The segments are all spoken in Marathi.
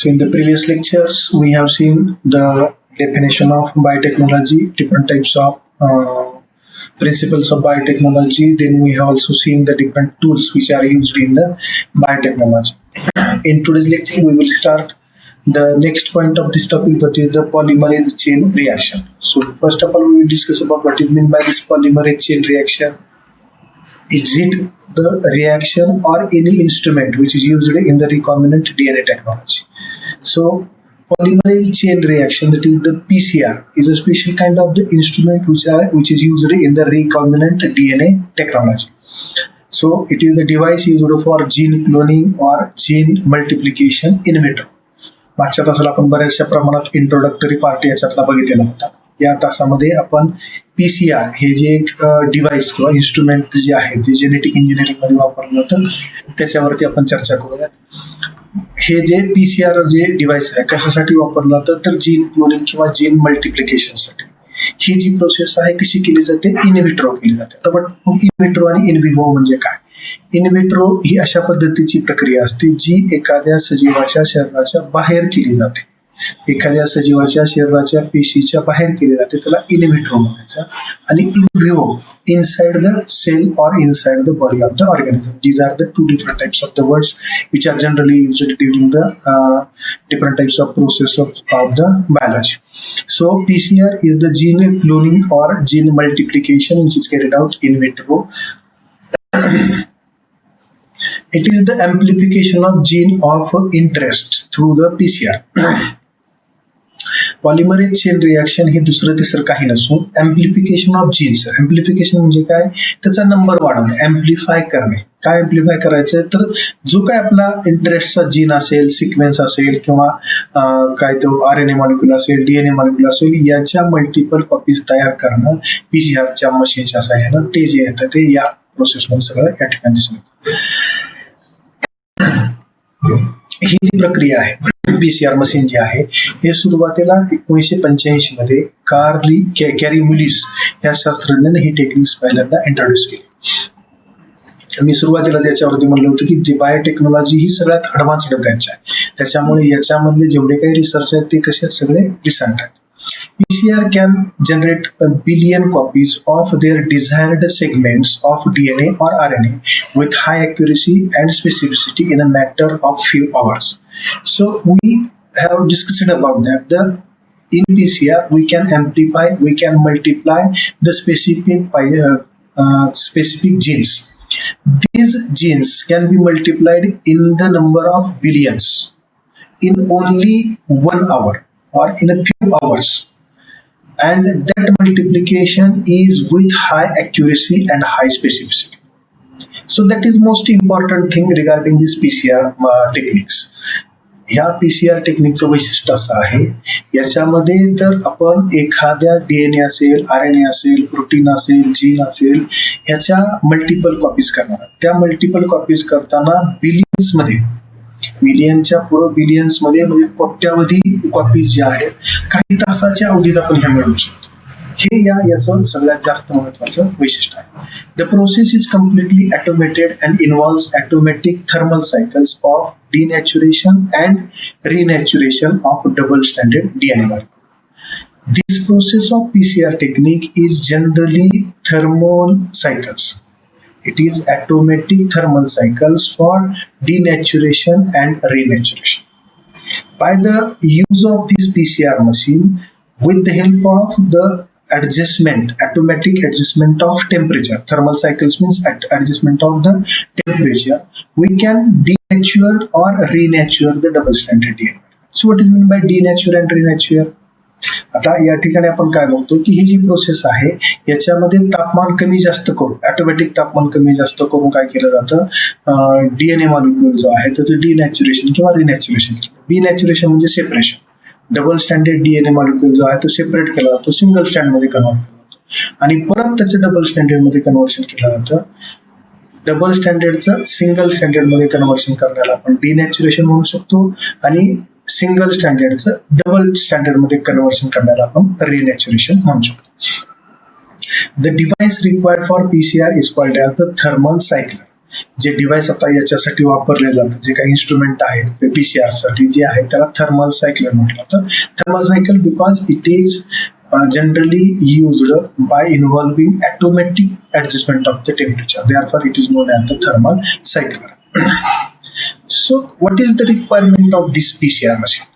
So in the previous lectures, we have seen the definition of biotechnology, different types of principles of biotechnology. Then we have also seen the different tools which are used in the biotechnology. In today's lecture, we will start the next point of this topic, that is the polymerase chain reaction. So first of all, we will discuss about what is meant by this polymerase chain reaction. Is it the reaction or any instrument which is used in the recombinant DNA technology? So polymerase chain reaction, that is the PCR, is a special kind of the instrument which is used in the recombinant DNA technology. So it is the device used for gene cloning or gene multiplication in vitro. मागच्या तासाला आपण बऱ्याचशा प्रमाणात इंट्रोडक्टरी पार्ट याच्यातला बघितलेला होता. या तासामध्ये आपण PCR हे जे एक डिव्हाइस किंवा इन्स्ट्रुमेंट जे आहे ते जेनेटिक इंजिनिअरिंग मध्ये वापरलं जातं त्याच्यावरती आपण चर्चा करूयात. हे जे PCR जे डिव्हाइस आहे कशासाठी वापरलं जातं तर जीन क्लोनिंग किंवा जीन मल्टिप्लिकेशन साठी. ही जी प्रोसेस आहे कशी केली जाते, इन विट्रो केली जाते. तर पण इन विट्रो आणि इन विवो म्हणजे काय? इन विट्रो ही अशा पद्धतीची प्रक्रिया असते जी एखाद्या सजीवाच्या शरीराच्या बाहेर केली जाते. एखाद्या सजीवाच्या शरीराच्या पेशीच्या बाहेर केली जाते, त्याला इन विट्रो म्हणायचं. आणि in vivo, inside the cell और inside the body of the organism. These are the two different types of the words which are generally used during the different types of process of the biology. So PCR is the gene cloning or gene multiplication which is carried out in vitro. It is the amplification of gene of interest through the PCR. Polymerase chain reaction हे दुसरं तिसरं काही नसून एम्प्लिफिकेशन ऑफ जीन्स. एम्प्लिफिकेशन म्हणजे काय? त्याचा नंबर वाढवणे, एम्प्लिफाय करणे. काय एम्प्लिफाय करायचं तर जो काय आपला इंटरेस्टचा जीन असेल, सिक्वेन्स असेल किंवा काय तो RNA मॉलिक्युल असेल, DNA मॉलिक्युल असेल, याच्या मल्टिपल कॉपीज तयार करणं पीसीआरच्या मशीनच्या सहाय्यानं ते जे येतं ते या प्रोसेसमध्ये सगळं या ठिकाणी दिसून येतं. ही जी प्रक्रिया आहे पीसीआर मशीन जी आहे हे सुरुवातीला 1985 मध्ये कॅरी मुलिस या शास्त्रज्ञाने ही टेक्निक्स पहिल्यांदा इंट्रोड्यूस केली. मी सुरुवातीला त्याच्यावरती म्हणलं होतं की जी बायोटेक्नॉलॉजी ही सगळ्यात ऍडव्हान्स्ड ब्रँच आहे, त्याच्यामुळे याच्यामधले जेवढे काही रिसर्च आहेत ते कसे सगळे रिसेंट आहेत. PCR can generate a billion copies of their desired segments of DNA or RNA with high accuracy and specificity in a matter of few hours. So we have discussed about that. In PCR we can amplify, we can multiply the specific genes. These genes can be multiplied in the number of billions in only 1 hour or in a few hours. And that multiplication is with high accuracy and high specificity. So that is most important thing regarding this PCR techniques. ह्या PCR टेक्निकचं वैशिष्ट्य असं आहे, याच्यामध्ये जर आपण एखाद्या DNA असेल, RNA असेल, प्रोटीन असेल, जीन असेल, ह्याच्या मल्टिपल कॉपीज करणार. त्या मल्टिपल कॉपीज करताना बिलियन्स मध्ये, मिलियनच्या पुढे बिलियन्स मध्ये म्हणजे कोट्यावधी कॉपीज ज्या आहेत काही तासाच्या अवधीत आपण ह्या मिळवू शकतो. हे याचं सगळ्यात जास्त महत्वाचं वैशिष्ट्य आहे. The process is completely automated and involves automatic thermal cycles of denaturation and renaturation of double standard DNA molecule. This process of PCR technique is generally thermal cycles. It is automatic thermal cycles for denaturation and renaturation. By the use of this PCR machine, with the help of the automatic adjustment of temperature, thermal cycles means adjustment of the temperature, we can denature or renature the double stranded DNA. So what is meant by denature and renature? आता या ठिकाणी आपण काय बघतो की ही जी प्रोसेस आहे याच्यामध्ये तापमान कमी जास्त करून, ऑटोमॅटिक तापमान कमी जास्त करून काय केलं जातं, DNA मॉलिक्युल जो आहे त्याचं डिनॅच्युरेशन किंवा रिनॅच्युरेशन. डिनॅच्युरेशन म्हणजे separation. Double standard DNA molecule जो आहे तो सेपरेट केला जातो, सिंगल स्टँड मध्ये कन्वर्ट केला जातो आणि परत त्याचं डबल स्टँडर्ड मध्ये कन्व्हर्शन केलं जातं. डबल स्टँडर्डचं सिंगल स्टँडर्ड मध्ये कन्व्हर्शन करण्याला आपण डिनॅच्युरेशन म्हणू शकतो आणि सिंगल स्टँडर्डचं डबल स्टँडर्ड मध्ये कन्व्हर्शन करण्याला आपण रिनॅच्युरेशन म्हणू शकतो. The device required for PCR is called as the thermal cycler. जे डिव्हाइस आता याच्यासाठी वापरले जातात, जे काही इन्स्ट्रुमेंट आहेत PCR साठी जे आहे त्याला थर्मल सायकल म्हटलं जातं. Thermal cycle because it is generally used by involving automatic adjustment of the temperature. Therefore, it is known as the thermal cycler. So, what is the requirement of this PCR machine?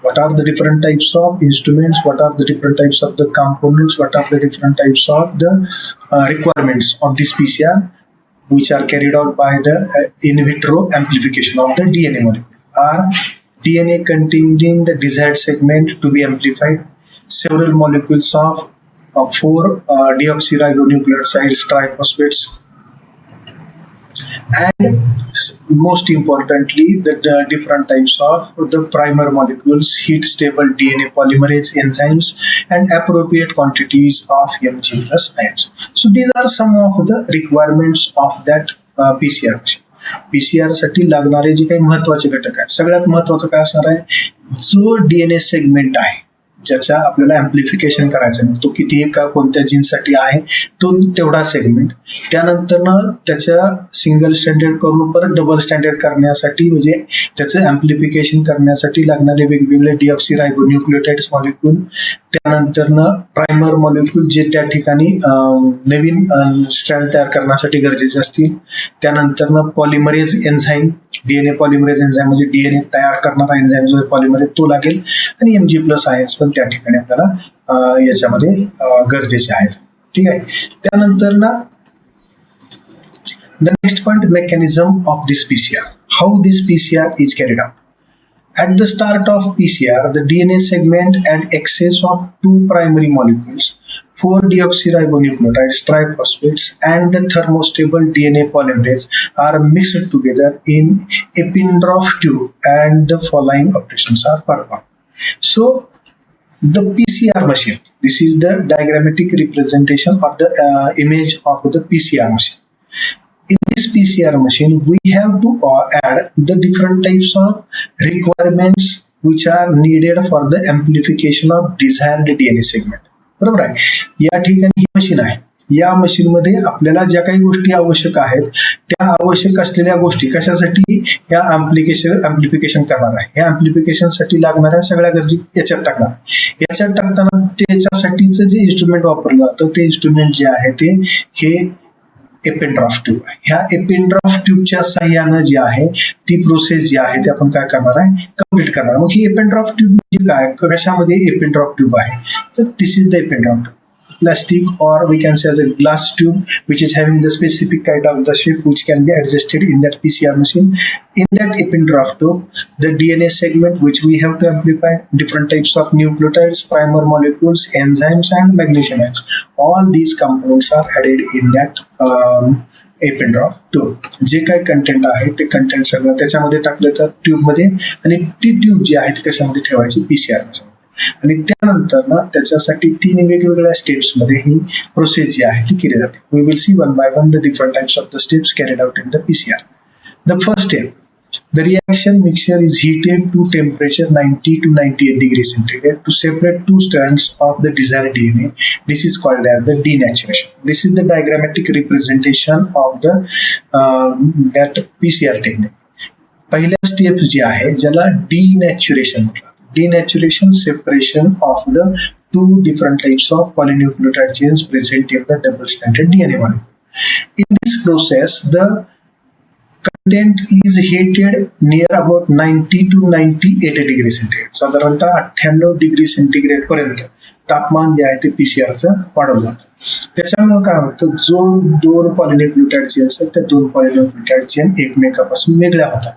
What are the different types of instruments? What are the different types of the components? What are the different types of the requirements of this PCR, which are carried out by the in vitro amplification of the DNA molecule? Are DNA containing the desired segment to be amplified? Several molecules of 4 deoxyribonucleosides triphosphates, and most importantly the different types of the primer molecules, heat stable DNA polymerase enzymes, and appropriate quantities of Mg plus ions. So these are some of the requirements of that PCR machine. PCR साठी लागणारे जे काही महत्वाचे घटक आहेत, सगळ्यात महत्वाचं काय असणार आहे, जो DNA सेगमेंट आहे ज्याच्या आपल्याला अँप्लिफिकेशन करायचं आहे, तो किती का कोणत्या जीनसाठी आहे तो तेवढा सेगमेंट. त्यानंतर त्याच्या सिंगल स्टँडर्ड करून परत डबल स्टँडर्ड करण्यासाठी म्हणजे त्याचं अँप्लिफिकेशन करण्यासाठी लागणारे वेगवेगळे डिऑक्सिरायबोन्यूक्लियोटाइड्स मॉलिक्यूल, त्यानंतर प्रायमर मॉलिक्यूल जे त्या ठिकाणी नवीन स्ट्रँड तयार करण्यासाठी गरजेचे असतील, त्यानंतर polymerase enzyme, DNA polymerase enzyme म्हणजे डीएनए तयार करणारा एन्झाईम जो पॉलिमरेज तो लागेल, आणि Mg प्लस आयन्स पण त्या ठिकाणी आपल्याला याच्यामध्ये गरजेचे आहेत. ठीक आहे. त्यानंतर the next point, mechanism of this PCR. How this PCR is carried out? At the start of PCR, the DNA segment and excess of 2 primary molecules, 4 deoxyribonucleotides triphosphates, and the thermostable DNA polymerase are mixed together in Eppendorf tube, and the following operations are performed. So, the PCR machine, this is the diagrammatic representation of the image of the PCR machine. In this PCR machine, we have to add the different types of requirements which are needed for the amplification of desired DNA segment. बरोबर आहे. या ठिकाणी ही मशीन आहे. या मशीन मध्ये आपल्याला ज्या काही गोष्टी आवश्यक आहेत त्या आवश्यक असलेल्या गोष्टी कशासाठी या अँप्लिफिकेशन करणार आहे, या अँप्लिफिकेशन साठी लागणाऱ्या सगळ्या गरजी याच्यात टाकणार. याच्यात टाकताना त्याच्यासाठीचं जे इन्स्ट्रुमेंट वापरलं जातं ते इन्स्ट्रुमेंट जे आहे ते हे एपेंड्रॉफ ट्यूब आहे. ह्या एपेंड्रॉफ ट्यूबच्या साह्यानं जी आहे ती प्रोसेस जी आहे ती आपण काय करणार आहे, कम्प्लीट करणार. मग ही एपेंड्रॉफ ट्यूब म्हणजे काय, कशामध्ये एपेंड्रॉफ ट्यूब आहे, तर this is the Eppendorf tube. Plastic, or we can say as a glass tube, which is having the specific kind of the shape which can be adjusted in that PCR machine. In that Eppendorf tube, the DNA segment which we have to amplify, different types of nucleotides, primer molecules, enzymes, and magnesium ions. All these components are added in that Eppendorf tube. जे काही कंटेंट आहे ते कंटेंट सगळं त्याच्यामध्ये टाकलं तर ट्यूब मध्ये, आणि ती ट्यूब जी आहे ती कशामध्ये ठेवायची, PCR मध्ये. आणि त्यानंतर त्याच्यासाठी 3 वेगवेगळ्या स्टेप्स मध्ये ही प्रोसेस जी आहे ती केली जाते. We will see one by one the different types of the steps carried out in the PCR. The first step, the reaction mixture is heated to temperature 90 to 98 degrees centigrade to separate 2 strands of the desired DNA. This is called as the denaturation. This is the diagrammatic representation of the that PCR technique. पहिल्या स्टेप जी आहे ज्याला denaturation म्हटलं. Denaturation, separation of the 2 different types of polynucleotide chains present in the double-stranded DNA molecule. In this process, the content is heated near about 90 to 98 degrees centigrade. साधारणतः 98 डिग्री सेंटीग्रेड पर्यंत तापमान जे आहे ते पीसीआरचं वाढवलं जातं. त्याच्यामुळे काय होतं, जो 2 पॉलिन्यूक्लियोटाइड चेन्स आहेत त्या 2 पॉलिन्यूक्लियोटाइड चेन एकमेकापासून वेगळ्या होतात.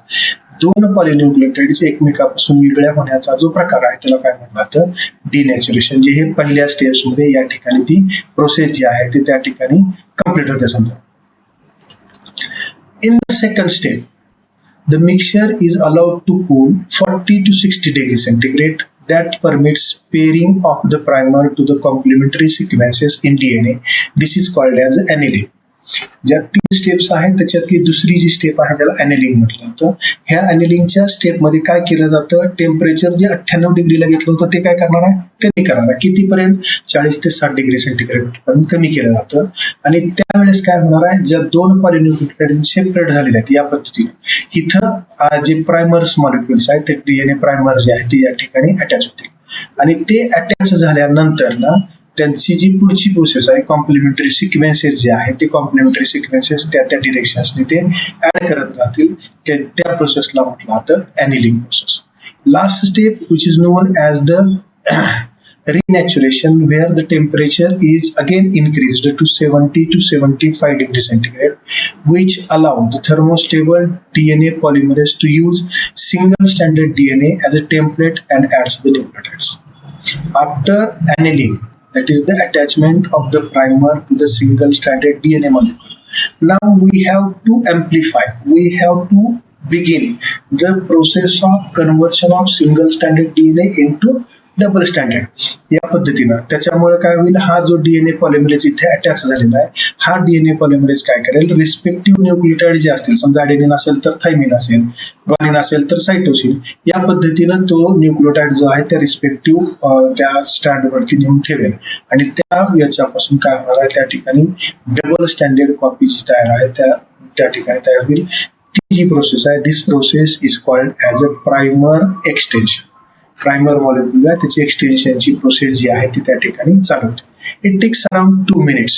2 पॉलिन्यूक्लियोटाइड्स एकमेकापासून वेगळ्या होण्याचा जो प्रकार आहे त्याला काय म्हणलं जातं, डिनॅच्युरेशन. जे हे पहिल्या स्टेप्स मध्ये या ठिकाणी ती प्रोसेस जी आहे ती त्या ठिकाणी कम्प्लीट होते समजा. In the second step, the mixture is allowed to cool 40 to 60 degrees centigrade. That permits pairing of the primer to the complementary sequences in DNA. This is called as annealing. ज्या 3 स्टेप्स आहेत त्याच्यातली दुसरी जी स्टेप आहे त्याला अॅनेलिंग म्हटलं जातं. ह्या अॅनेलिंगच्या स्टेपमध्ये काय केलं जातं, टेम्परेचर जे 98 डिग्रीला घेतलं होतं ते काय करणार आहे, कमी करणार आहे. कितीपर्यंत, 40 ते 60 डिग्री सेंटीग्रेड पर्यंत कमी केलं जातं. आणि त्यावेळेस काय होणार आहे, ज्या 2 पॉलिन्यूक्लियोटाइड सेपरेट झालेले आहेत या पद्धतीने इथं जे प्रायमर्स मॉलिक्युल्स आहेत ते डीएनए प्रायमर जे आहेत ते या ठिकाणी अटॅच होतील. आणि ते अटॅच झाल्यानंतर ना त्यांची जी पुढची प्रोसेस आहे, कॉम्प्लिमेंटरी सिक्वेन्सेस जे आहेत ते कॉम्प्लिमेंटरी सिक्वेन्सेस त्या डिरेक्शन्सने ते ऍड करत राहतील. त्या प्रोसेसला म्हटलं जातं annealing process. Last step which is known as the renaturation, where the temperature is again increased to 70 to 75 degrees centigrade, which allow the thermostable DNA polymerase to use single stranded DNA as a template and adds the nucleotides. After annealing, that is the attachment of the primer to the single stranded DNA molecule, now we have to amplify, we have to begin the process of conversion of single stranded DNA into double standard या पद्धतीनं. त्याच्यामुळे काय होईल, हा जो डीएनए पॉलिमरेज इथे अटॅच झालेला आहे, हा डीएनए पॉलिमरेज काय करेल, रिस्पेक्टिव्ह न्यूक्लियोटाइड जे असतील, समजा ॲडेनिन असेल तर थायमिन असेल, ग्वानिन असेल तर सायटोसिन, या पद्धतीनं तो न्यूक्लियोटाइड जो आहे त्या रिस्पेक्टिव्ह त्या स्टँडवरती नेऊन ठेवेल. आणि त्या याच्यापासून काय होणार आहे, त्या ठिकाणी डबल स्टँडर्ड कॉपी जी तयार आहे त्या ठिकाणी तयार होईल. ती जी प्रोसेस आहे, this process is called as a primer extension. Primer molecule आहे त्याची एक्सटेन्शनची प्रोसेस जी आहे ती त्या ठिकाणी चालू होते. It takes around 2 minutes.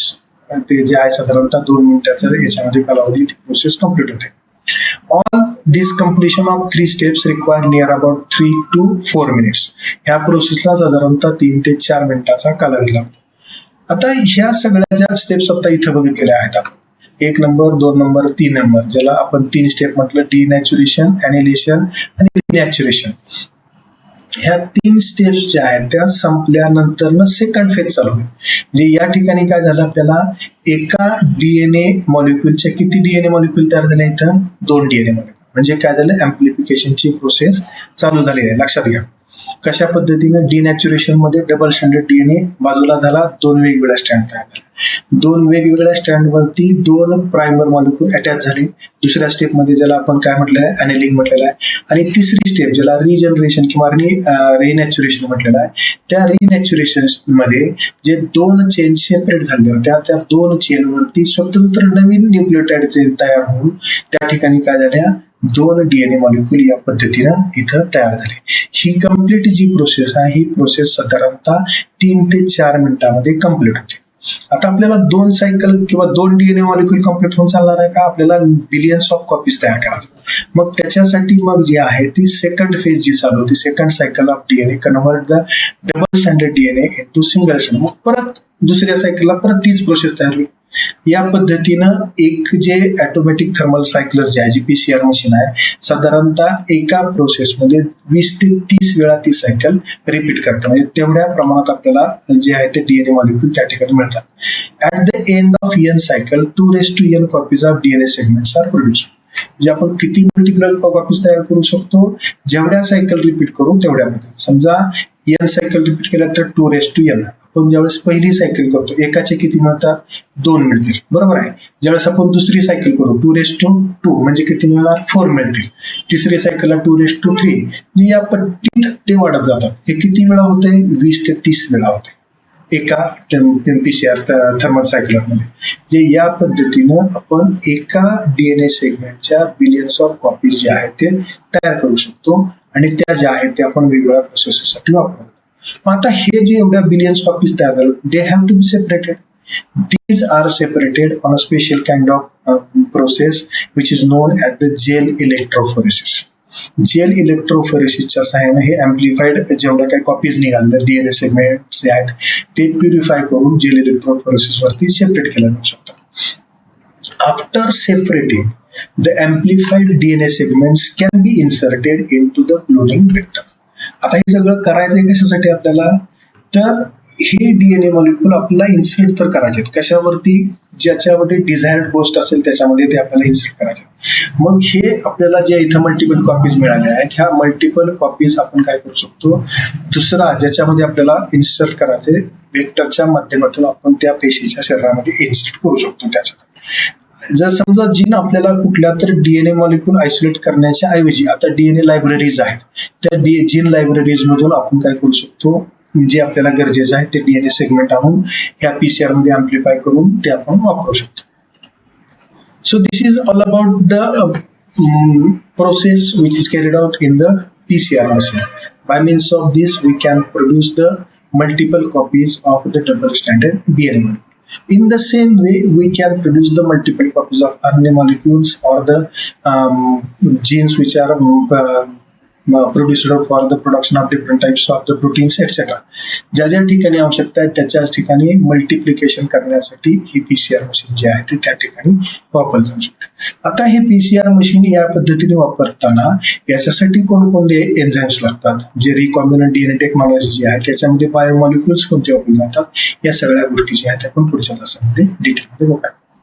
ते जे आहे साधारणतः 2 मिनिटाचा याच्यामध्ये कालावधी ती प्रोसेस कम्प्लीट होते. All this completion of 3 steps require near about 3 to 4 minutes. ह्या प्रोसेसला साधारणतः 3 ते 4 मिनिटाचा कालावधी लागतो. आता ह्या सगळ्या ज्या स्टेप्स आता इथे बघितलेल्या आहेत आपण, 1 नंबर, 2 नंबर, 3 नंबर, ज्याला आपण 3 स्टेप म्हटलं, डिनॅच्युरेशन, ॲनिलेशन आणि रिनॅच्युरेशन. ह्या 3 स्टेप्स ज्या आहेत त्या संपल्यानंतर ना सेकंड फेज चालू होईल. म्हणजे या ठिकाणी काय झालं, आपल्याला एका डीएनए मॉलिक्युलच्या किती डीएनए मॉलिक्युल तयार झाले, इथं 2 डीएनए मॉलिक्युल. म्हणजे काय झालं, अँप्लिफिकेशनची प्रोसेस चालू झालेली आहे. लक्षात घ्या कशा पद्धतीने डिनॅच्युरेशन मध्ये डबल स्टँडर्ड डीएनए बाजूला झाला, 2 वेगवेगळ्या स्टँड तयार झाले. 2 वेगवेगळ्या स्टँडवरती 2 प्रायमर मॉलिक्यूल अटॅच झाले. दुसऱ्या स्टेप मध्ये ज्याला आपण काय म्हटलंय, अॅनेलिंग म्हटलेलं आहे. आणि तिसरी स्टेप ज्याला रिजनरेशन किंवा रिनॅच्युरेशन म्हटलेलं आहे, त्या रिनॅच्युरेशन मध्ये जे 2 चेन सेपरेट झाले होत्या त्या 2 चेन वरती स्वतंत्र नवीन न्यूक्लियोटाइड चेन तयार होऊन त्या ठिकाणी काय झाल्या, 2 डीएनए मॉलिक्यूल या पद्धतीनं इथं तयार झाले. ही कम्प्लीट जी प्रोसेस आहे ही प्रोसेस साधारणतः 3 ते 4 मिनिटांमध्ये कम्प्लीट होते. आता आपल्याला 2 सायकल किंवा 2 डीएनए मॉलिक्यूल कम्प्लीट होऊन चालणार आहे का, आपल्याला बिलियन्स ऑफ कॉपीज तयार करायचे. मग त्याच्यासाठी मग जी आहे ती सेकंड फेज जी चालू होती, second cycle of DNA convert the double standard DNA into single standard. मग परत दुसऱ्या सायकलला परत तीच प्रोसेस तयार होईल. या पद्धतीनं एक जे ऑटोमॅटिक थर्मल सायकलर जे आहे, जी पीसीआर मशीन आहे, साधारणतः एका प्रोसेसमध्ये 20 ते 30 वेळा ती सायकल रिपीट करतं. म्हणजे तेवढ्या प्रमाणात आपल्याला जे आहे ते डीएनए मॉलिक्यूल त्या ठिकाणी मिळतात. At the end of n cycle 2n copies of DNA segments are produce. म्हणजे आपण किती मल्टिपल कॉपीज तयार करू शकतो, जेवढ्या सायकल रिपीट करू तेवढ्या पद्धतीने. समजा n सायकल रिपीट केल्या तर 2n. आपण ज्यावेळेस पहिली सायकल करतो एकाचे किती मिळतात, 2 मिळतील, बरोबर आहे. ज्यावेळेस आपण दुसरी सायकल करू 2 म्हणजे किती मिळणार, 4 मिळतील. तिसरी सायकलला 2 म्हणजे या पट्टीत ते वाढत जातात. हे किती वेळा होते, 20 ते 30 वेळा होते एका पीसीआर थर्मल सायकलरमध्ये. म्हणजे या पद्धतीनं आपण एका डीएनए सेगमेंटच्या बिलियन्स ऑफ कॉपीज जे आहेत ते तयार करू शकतो आणि त्या ज्या आहेत ते आपण वेगवेगळ्या प्रोसेससाठी वापरतो. मग आता हे जे एवढ्या बिलियन्स कॉपीज तयार झाले, they have to be separated. These are separated on a special kind of process which is known as the gel electrophoresis. Gel इलेक्ट्रोफोरेसिसच्या सहाय्याने हे अँप्लिफाईड जेवढ्या काही कॉपीज निघालेल्या डीएनए सेगमेंट्स जे आहेत ते प्युरिफाय करून जेल इलेक्ट्रोफोरेसिस वरती सेपरेट केलं जाऊ शकतं. After separating the amplified DNA segments can be inserted into the cloning vector. आता हे सगळं करायचंय कशासाठी आपल्याला, तर हे डीएनए मॉलिक्यूल आपल्याला इन्सर्ट तर करायचे आहेत. कशावरती? ज्याच्यामध्ये डिझायर्ड होस्ट असेल त्याच्यामध्ये ते आपल्याला इन्सर्ट करायचे आहेत. मग हे आपल्याला जे इथं मल्टिपल कॉपीज मिळाल्या आहेत, ह्या मल्टिपल कॉपीज आपण काय करू शकतो, दुसरा ज्याच्यामध्ये आपल्याला इन्सर्ट करायचे वेक्टरच्या माध्यमातून आपण त्या पेशीच्या शरीरामध्ये इन्सर्ट करू शकतो. त्याच्यात जर समजा जीन आपल्याला कुठल्या तर डीएनए मॉलिक्यूल आयसोलेट करण्याच्या ऐवजी आता डीएनए लायब्ररीज आहेत, त्या जीन लायब्ररीज मधून आपण काय करू शकतो, जे आपल्याला गरजेचं आहे ते डीएनए सेगमेंट आणून ह्या पीसीआर मध्ये अँप्लिफाय करून ते आपण वापरू शकतो. So this is all about the process which is carried out in the PCR machine. By means of this, we can produce the multiple copies of the double-stranded DNA. In the same way, we can produce the multiple copies of RNA molecules or the genes which are produced for the production of different types of the proteins, etc. ज्या ज्या ठिकाणी आवश्यकता आहे त्याच्याच ठिकाणी मल्टिप्लिकेशन करण्यासाठी ही पीसीआर मशीन जे आहे ते त्या ठिकाणी वापरलं जाऊ शकते. आता हे पीसीआर मशीन या पद्धतीने वापरताना याच्यासाठी कोणकोणते एन्झाईम्स लागतात, जे रिकॉम्बिनंट डीएनए टेक्नॉलॉजी जी आहे त्याच्यामध्ये बायोमॉलिक्युल्स कोणते वापरले जातात, या सगळ्या गोष्टी ज्या आहेत आपण पुढच्या तासामध्ये डिटेलमध्ये बघूया.